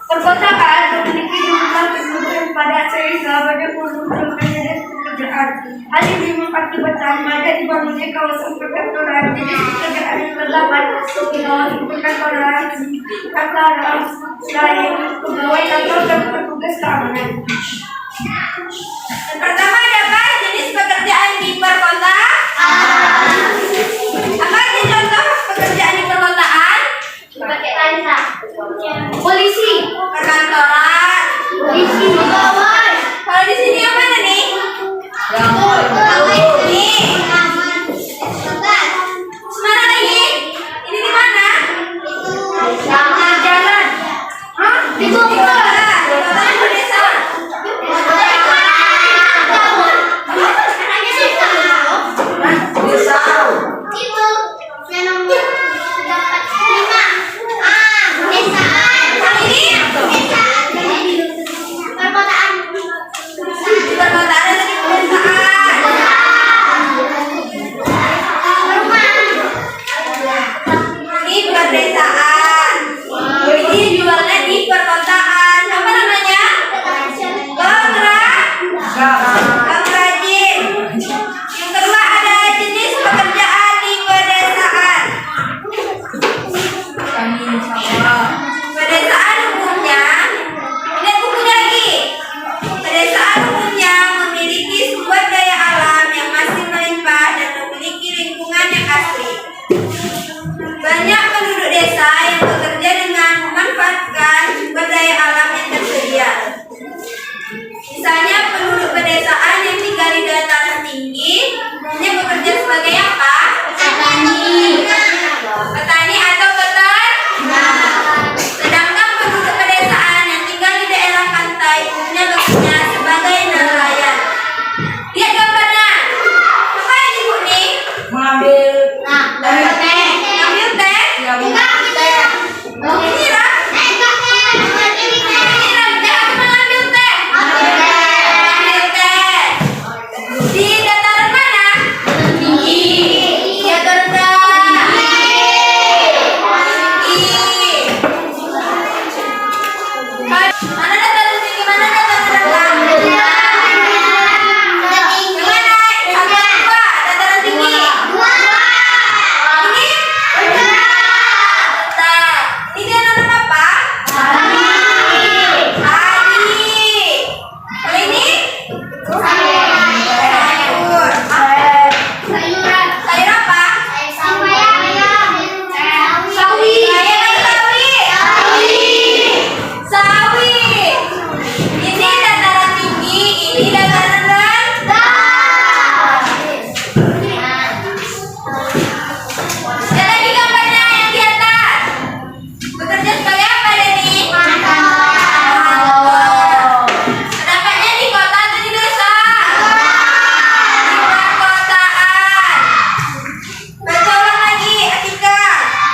Perkotaan memiliki jumlah penduduk pada sehingga banyak penduduk pekerjaan. Hal ini mengakibatkan ada dibangunnya kawasan perkantoran. Jenis pekerjaan yang terdapat di kawasan perkantoran antara lain pegawai kantor dan petugas keamanan. Yang pertama ada apa? Jenis pekerjaan di perkotaan. Apa aja contoh pekerjaan di perkotaan? Pakai tansa. Polisi. Perkantoran. Polisi. Pegawai. Kalau di sini yang mana nih? Ini. Mana lagi? Ini di mana? Jalan. Hah? Di kota. Di kota atau desa? Banyak penduduk desa yang bekerja dengan memanfaatkan sumber daya alam yang tersedia. Misalnya penduduk pedesaan yang tinggal di dataran tinggi hanya bekerja sebagai apa? Petani atau peternak. Sedangkan penduduk pedesaan yang tinggal di daerah pantai hanya bekerja sebagai nelayan. Lihat gambarnya. Apa yang ibu nih? Mengambil teh. Ambil teh? Ini lah. Di dataran mana? Tinggi. Di atau rendah? Tinggi. Mana dataran tinggi, mana dataran rendah? Yang mana? Satu, dua. Dataran tinggi. Ini? Rendah. Ini nanam apa? Padi. Kalau ini? Sayur. Sayur apa? Sawi. Sawi. Ini dataran tinggi, ini dataran rendah. Ada lagi gambarnya yang di atas. Bekerja sebagai apa, Deni? Terdapatnya di kota atau di desa? Di perkotaan. Baca ulang lagi, Atika.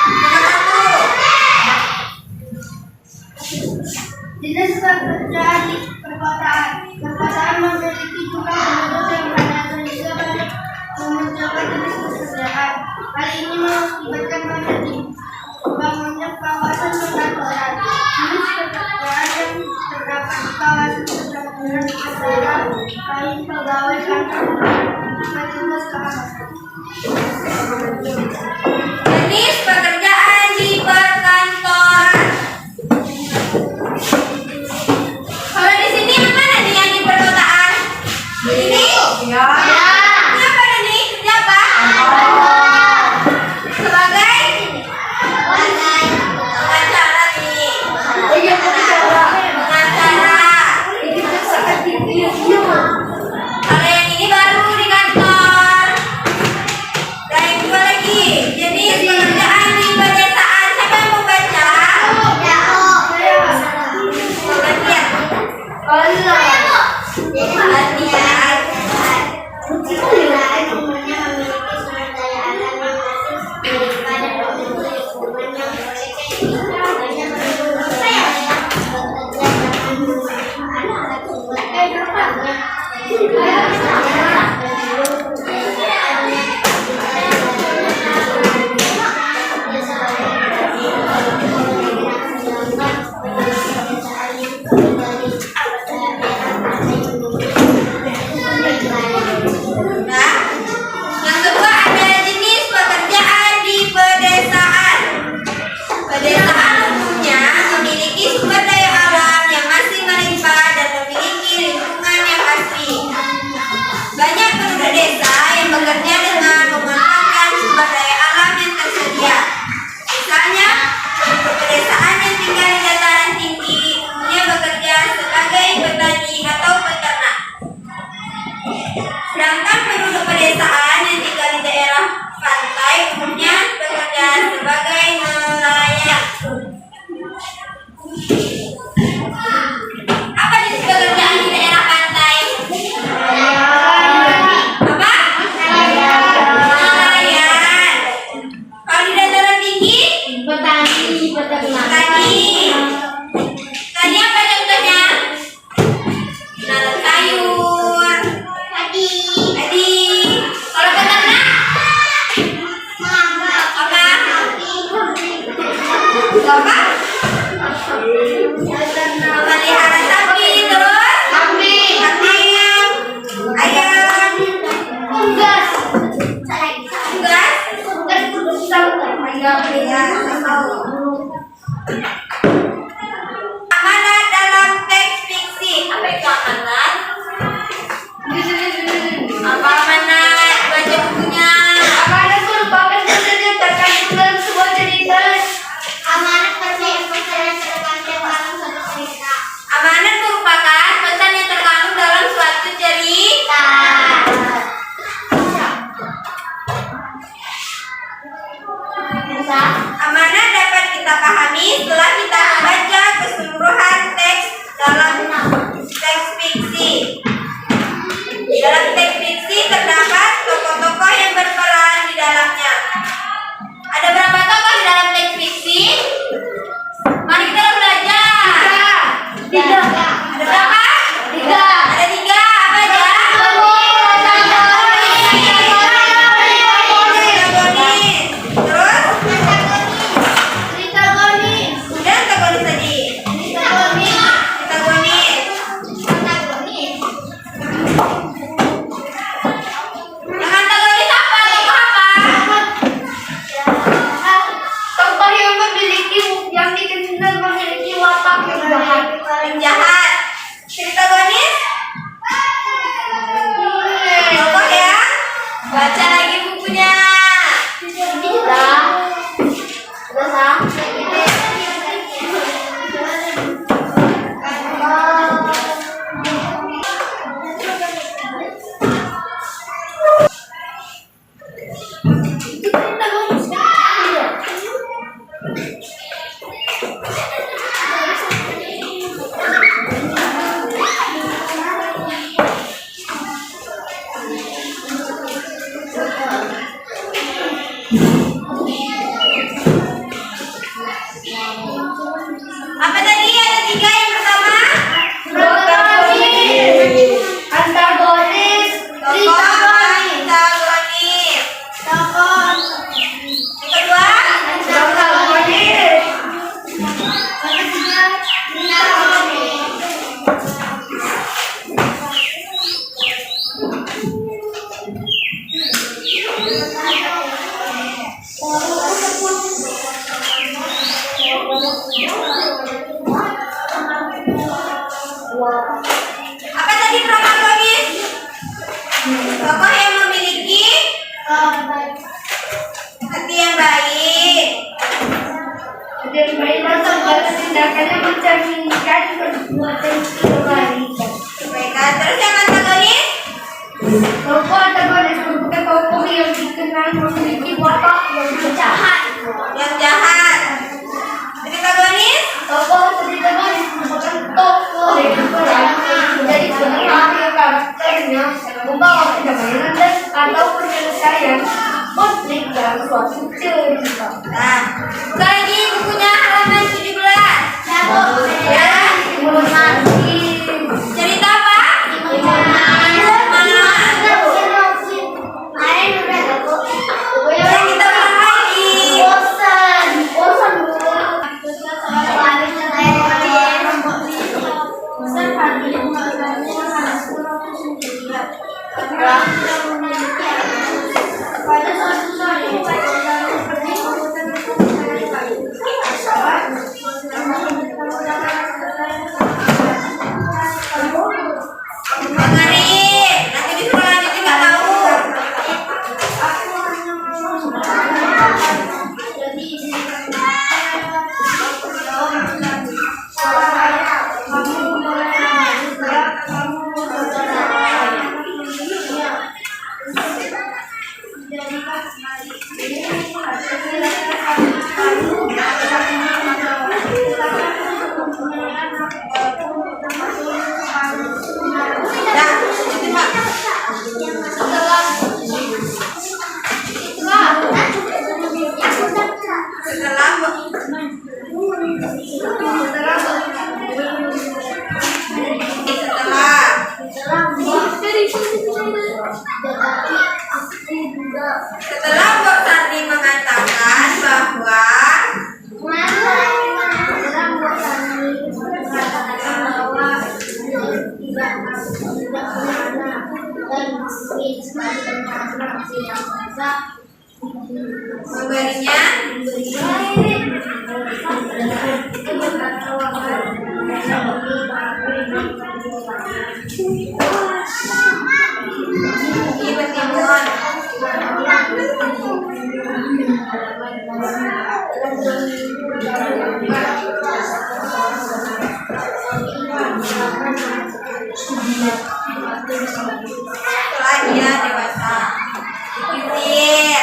Nomor 1. Jenis pekerjaan di perkotaan. Perkotaan memiliki jumlah penduduk yang banyak sehingga banyak memunculkan jenis pekerjaan. Hal ini mengakibatkan bangunnya kawasan perkantoran. Jenis pekerjaan yang terdapat di kawasan perkantoran adalah lain pegawai kantor dan petugas keamanan. Jenis pekerjaan di perkantoran. Kalau di sini yang mana nih yang di perkotaan? Ini? ya. Kenapa Deni? Kerja apa? Sebagai pengacara nih. Pengacara. Kalau yang ini baru di kantor. Dan yang dua lagi. pedesaan yang tinggal di daerah pantai umumnya bekerja sebagai nelayan. Apa jenis pekerjaan di daerah pantai? Apa? Nelayan. Kalau di dataran tinggi? Petani, Petani. Tadi apa contohnya? Nanam sayur. Tadi. Kalau peternak? Apa? Apa? Memelihara sapi, terus? Kambing, ayam, unggas. Amanat dalam teks fiksi. Apa itu amanat? Apa amanat? Baca bukunya. Amanat merupakan sesuatu yang terkandung dalam sebuah cerita. Amanat pesan yang terkandung dalam suatu cerita. Amanat merupakan pesan yang terkandung dalam suatu cerita. Amanat dapat kita pahami setelah kita membaca keseluruhan teks dalam teks fiksi. Dalam teks fiksi terdapat tokoh-tokoh yang berperan di dalamnya. Ada berapa tokoh di dalam teks fiksi? Mari kita belajar. Tiga. Ada berapa? Tiga. Ada 3. Apa aja? Terus? Udah antagonis tadi. Antagonis. Yang antagonis apa? Tokoh apa? Tokoh yang dikenal memiliki watak yang jahat. Yang jahat. Antagonis? Tokoh yang baca lagi bukunya. Apa tadi? Ada 3 yang pertama. Antagonis. Tokoh antagonis. Yang kedua. Apa tadi protagonis? Tokoh yang memiliki hati yang baik. Dan baiklah segala tindakannya mencerminkan perbuatan kebaikan. Baiklah, terus yang antagonis? Tokoh antagonis merupakan tokoh yang dikenal memiliki watak yang jahat. Yang jahat. Antagonis? Tokoh antagonis merupakan tokoh yang berperan menjadi penerang yang karakternya membawa kedamaian dan atau penyelesaian konflik dalam suatu cerita. Nah, buka lagi bukunya halaman 17. Ya. Cerita apa? Mana? Memberinya Timun. Setelah dia dewasa, Titir.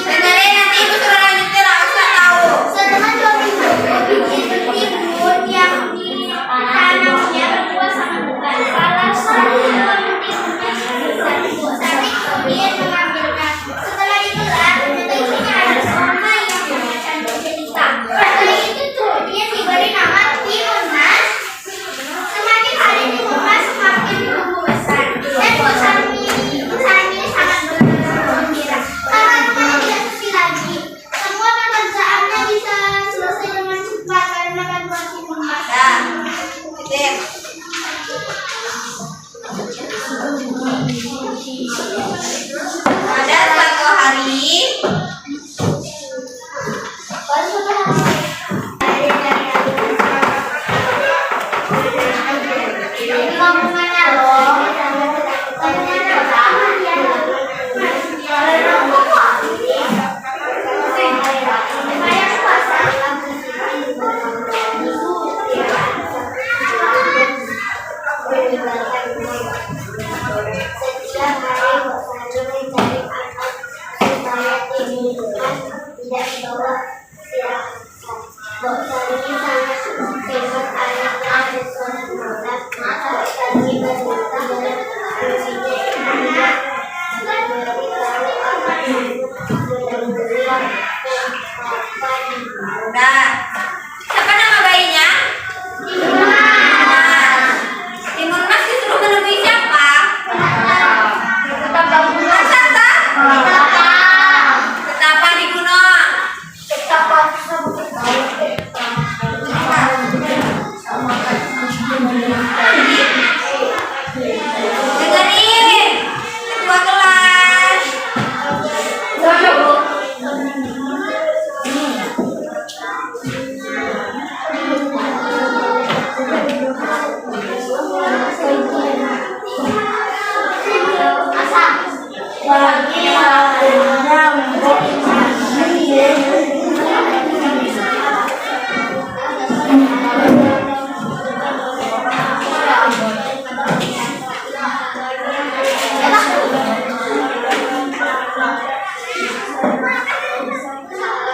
Dengerin nanti ibu suruh lanjutin, aku nggak tahu. Selama 2 minggu, timun yang ditanamnya berbuah sangat lebat. Salah satu timunnya tapi kemudian mengambilkan. Setelah dibelah, ternyata isinya ada sama yang cantik jelita. Setelah itu kemudian diberi nama timun mas. Semakin hari timun mas semakin tumbuh besar dan besarnya sangat bergembira. Karena rumahnya tidak sepi lagi. Semua pekerjaannya bisa selesai dengan cepat karena bantuan timun mas. Ya, Titir. Pada suatu hari, nah, siapa nama bayinya? Timun Mas disuruh menemui siapa? Raksasa? Betapa di gunung? Dengerin, ketua kelas.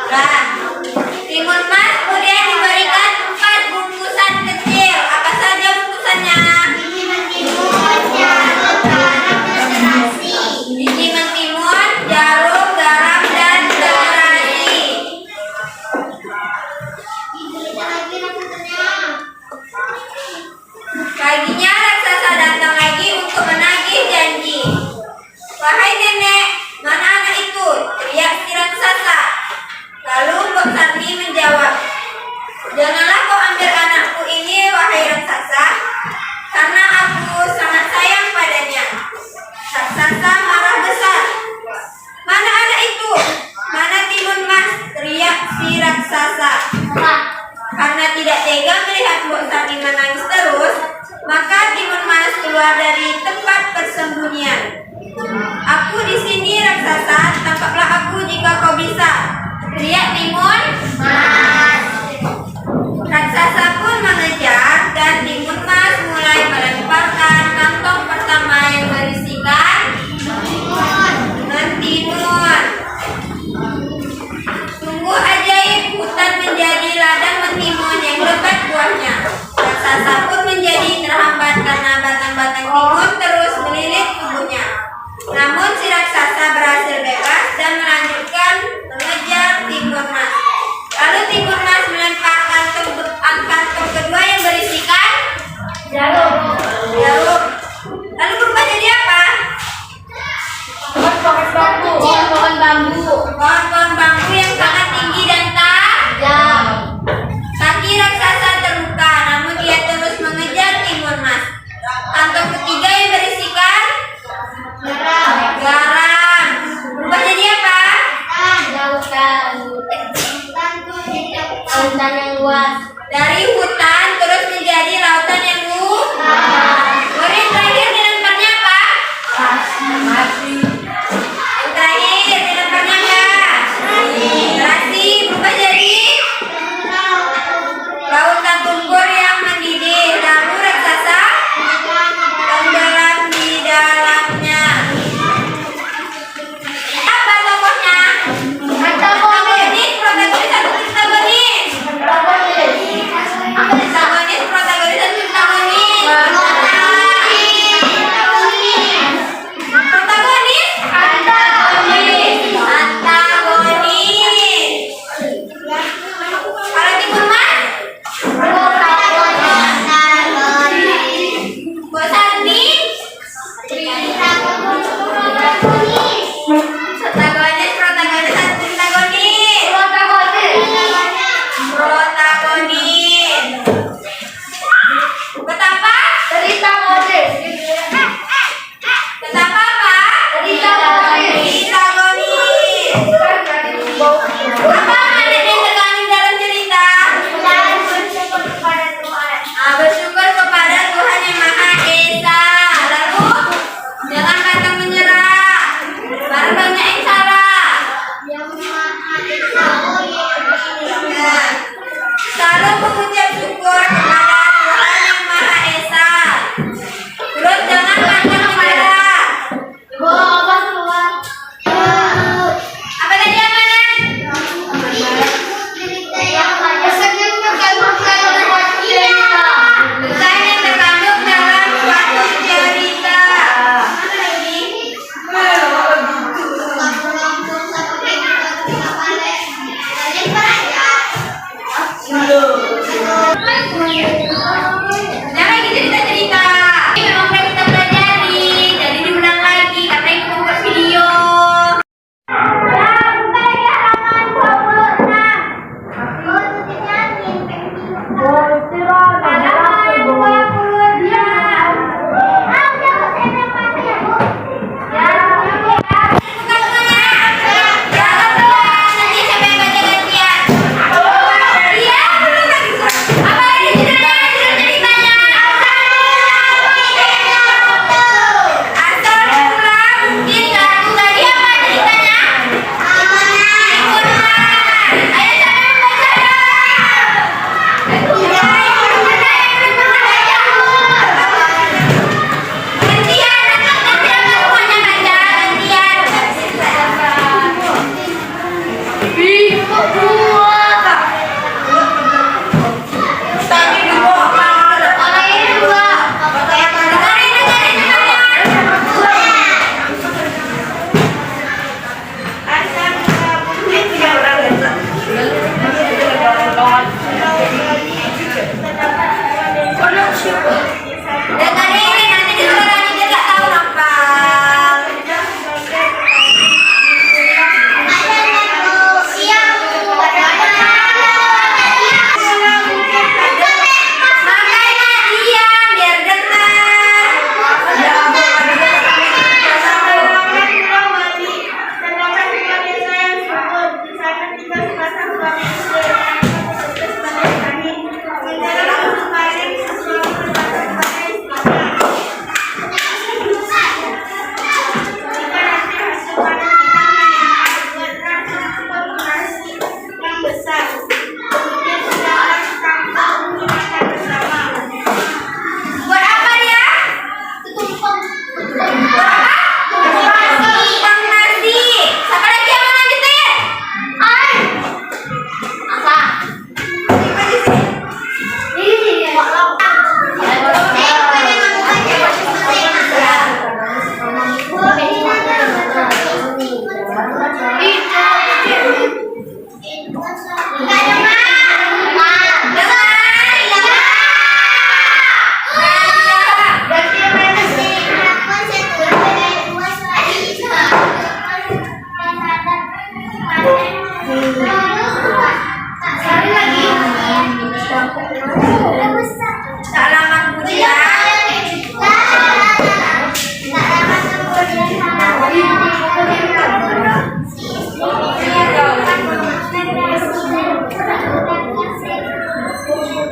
Nah, Timun Mas kemudian diberikan 4 bungkusan kecil. Apa saja bungkusannya? Biji mentimun, jarum, garam, dan terasi. Paginya raksasa datang lagi untuk menagih janji. Wahai nenek, mana anak itu? Teriak si raksasa. Lalu Mbok Sarni menjawab, janganlah kau ambil anakku ini, wahai raksasa, karena aku sangat sayang padanya. Raksasa marah besar. Mana anak itu? Mana Timun Mas? Teriak si raksasa. Karena tidak tega melihat Mbok Sarni menangis terus, maka Timun Mas keluar dari tempat persembunyian. Aku di sini raksasa, tangkaplah aku jika kau bisa. Teriak Timun Mas. Raksasa pun mengejar dan Timun Mas mulai melemparkan kantong pertama yang berisikan mentimun. Sungguh ajaib, hutan menjadi ladang mentimun yang lebat buahnya. Raksasa pun menjadi terhambat karena batang-batang timun terus melilit tubuhnya. Namun si raksasa berhasil bebas dan melanjutkan mengejar Timun Mas. Lalu Timun Mas dari hutan terus menjadi lautan yang luas. Kemudian terakhir dilemparnya apa? Yang terakhir dilemparnya apa? Terasi berubah jadi lautan lumpur yang mendidih. Lalu raksasa tenggelam di dalamnya. Apa tokohnya? Protagonis, protagonis atau protagonis? Antagonis, protagonis atau protagonis? Protagonis? Antagonis. Antagonis. Kalau Timur Mas? Bosani? Protagonis, protagonis atau protagonis? Protagonis. Betapa? Betapa apa? Protagonis. Apa makna yang terkandung dalam cerita? Bersyukur kepada Tuhan yang Maha Esa. Lalu jangan pantang menyerah. Baru banyak yang salah. Nah, selalu mengucap syukur kepada Tuhan yang Maha Esa. Terus jangan pantang menyerah. Apa tadi amanah? Pesan yang terkandung dalam suatu cerita. Jangan gitu cerita-cerita. Ini memang pernah kita pelajari, jadi diulang lagi karena itu membuat video. Dengerin, nanti disuruh dia nggak tahu hafal. Makanya diam biar dengar. Buat apa dia? Tumpang nasi. Siapa lagi yang mau lanjutin? Salaman Buddha. Thank you.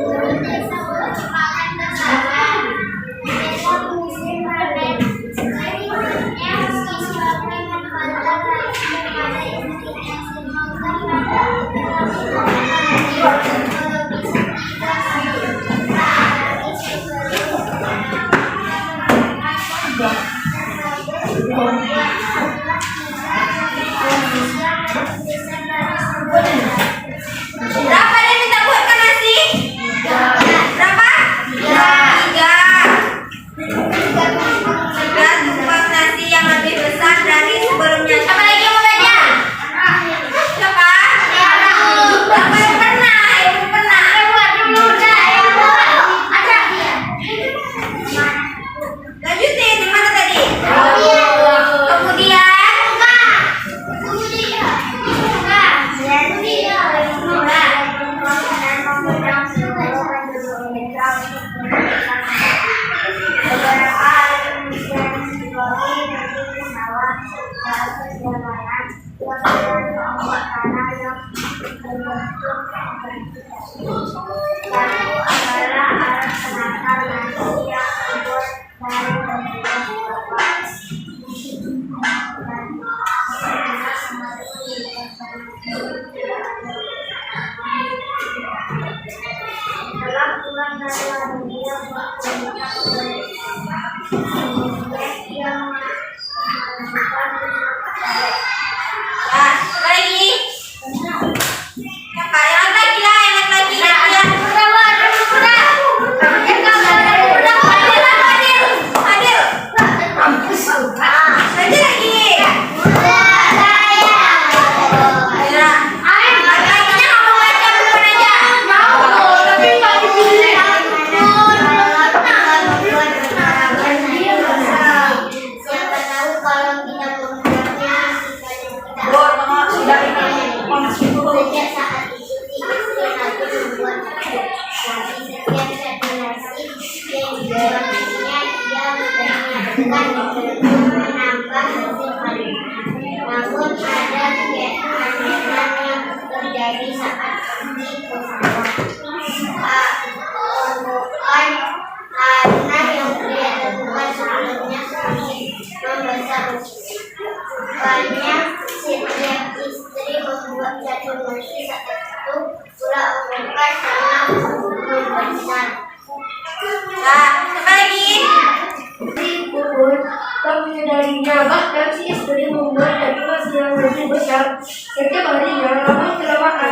Tuhan adalah Dia yang Ya, lagi. Apa yang lagi lah, yang lagi ya. Lagi lagi. Siapa tahu kalau kita membuatnya sejak saat itu tidak lagi membuat tapi setiap satu nasi yang dijualnya dia mengingatkan menambah hasil panen. Namun ada keanehan yang terjadi saat di pesawat. Karena yang dia temukan sebelumnya semakin membesar. Rupanya setiap istri membuat satu nasi saat itu pula ungkapan karena membesar. Nah, apa lagi? Pun tak menyadarinya, bahkan si istri membuat satu nasi yang lebih besar. Setiap harinya lama setelah makan,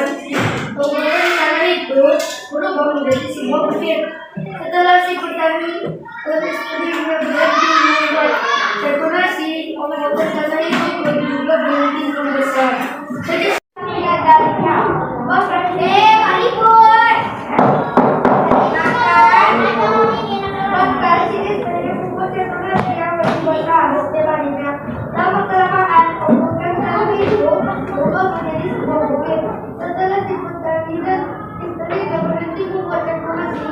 kemudian karena itu berubah menjadi sebuah bukit. Setelah si petani dan istrinya berhenti membuat satu nasi, obat-obat tanah itu juga berhenti membesar. Jadi menyadarinya, bahwa Pak Libur. Bahkan si istri membuat satu nasi yang lebih besar. Setiap harinya lama setelah makan, obat tanah itu berubah menjadi sebuah bukit. Setelah si petani dan istrinya berhenti membuat satu nasi,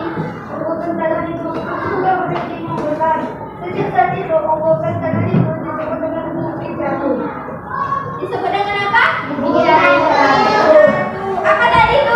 obat tanah itu juga berhenti membesar. Sejak saat itu, obat tanah itu disebut dengan bukit jatuh. Disebut dengan apa? Bukit jatuh. Apa tadi itu?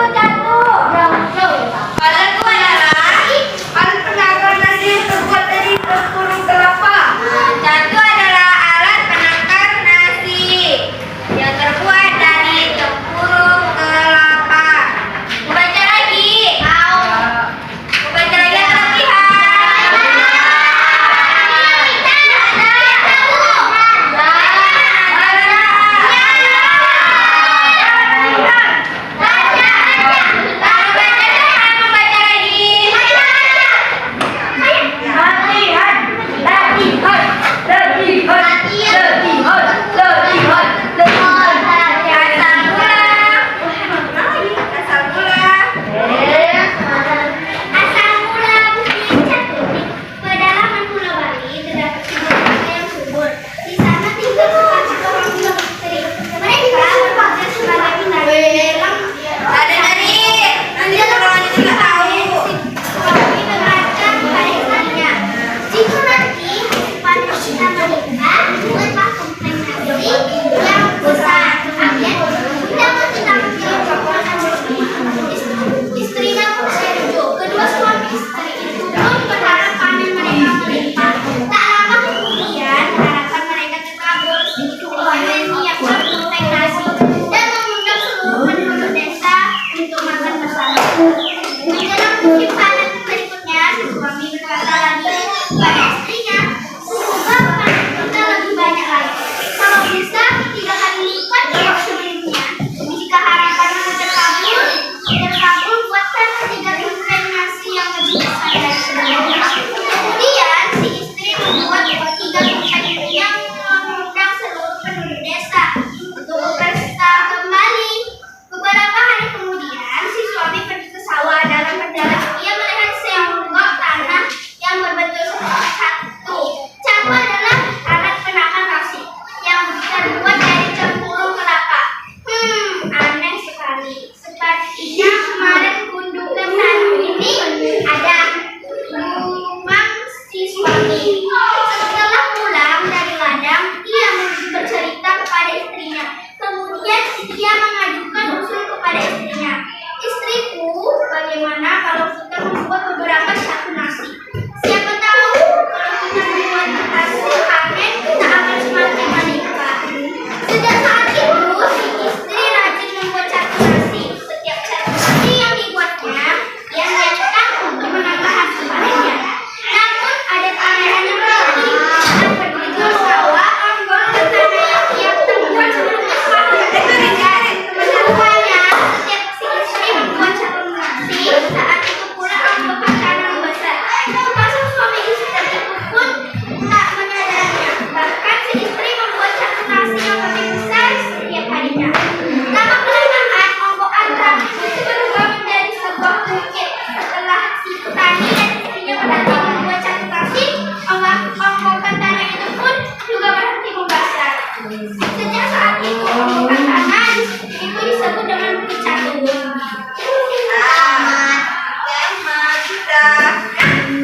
tiga.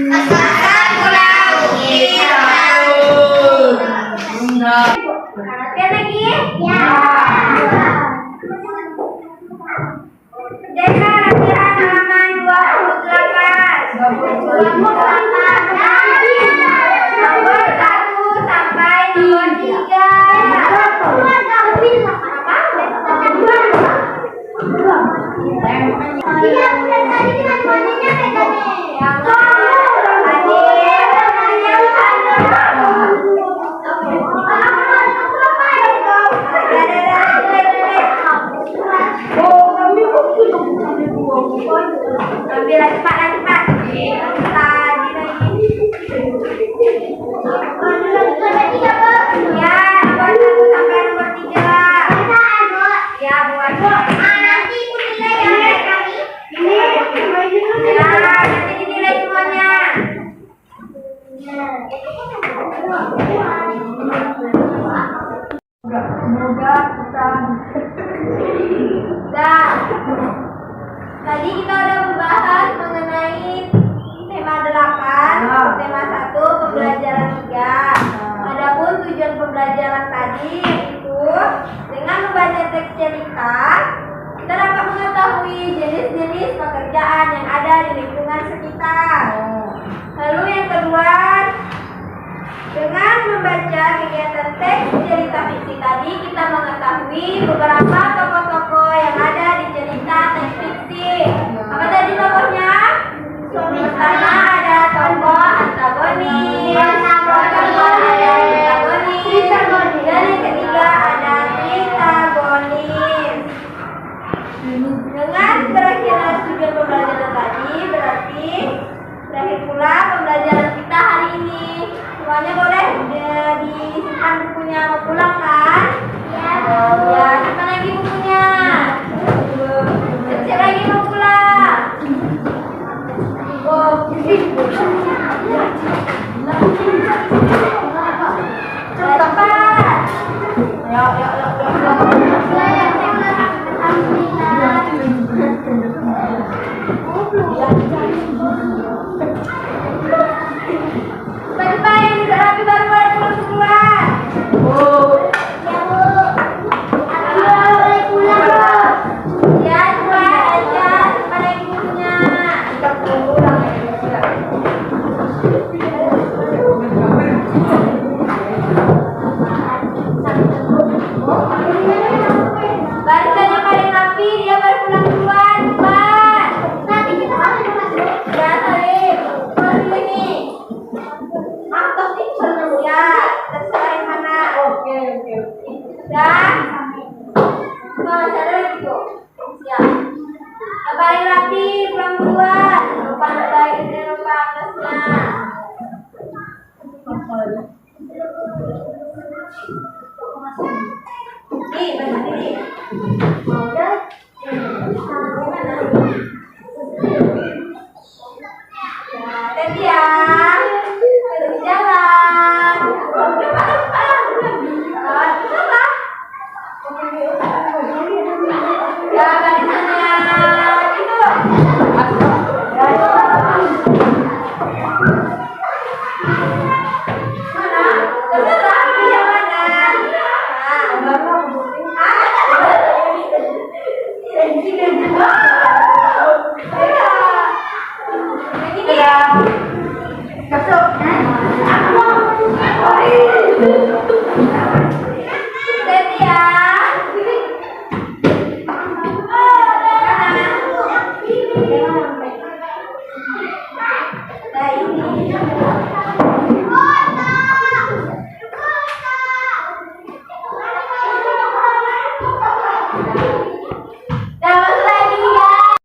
Assalamualaikum Latihan lagi? Ya. Deka latihan halaman 28. Nomor 1 sampai nomor 3. Ambil lagi Pak, lagi Pak. Tadi lagi. Ya, nomor 1 sampai nomor 3. Ya, buat. Nanti ibu nilai ya. Ya, nanti dinilai semuanya. Semoga kita. Dah. Tadi kita udah membahas mengenai tema 8, tema 1, pembelajaran 3. Adapun tujuan pembelajaran tadi yaitu dengan membaca teks cerita, kita dapat mengetahui jenis-jenis pekerjaan yang ada di lingkungan sekitar. Lalu yang kedua, dengan membaca kegiatan teks cerita fiksi tadi, kita mengetahui beberapa tokoh-tokoh yang ada di cerita teks fiksi. Apa tadi tokohnya? Pertama ada tokoh antagonis, tokoh ada protagonis, dan yang ketiga ada antagonis. Dengan berakhirnya tujuan pembelajaran tadi, berarti berakhir pula pembelajaran kita hari ini. Semuanya boleh disimpan bukunya, mau pulang kan? Ya. Ya, simpan lagi bukunya. Siap lagi mau pulang. Cepat. Cepat yang tidak rapi baru boleh pulang duluan. Ya, cepat aja. Simpan lagi bukunya. Barisan yang paling rapi, dia baru pulang duluan. Cepat. Nanti kita akan ya, Salim. Keluar dulu ini. Atas ini senang ya. Terserah yang mana. Oke. Dan kalau sadar lagi tuh. Ya. Yang paling rapi, pulang duluan. Lupa atasnya. Nih, baca diri. Hati ya, terus jalan. Ya, barisannya itu. Mana? Terserah yang mana. Nah, ini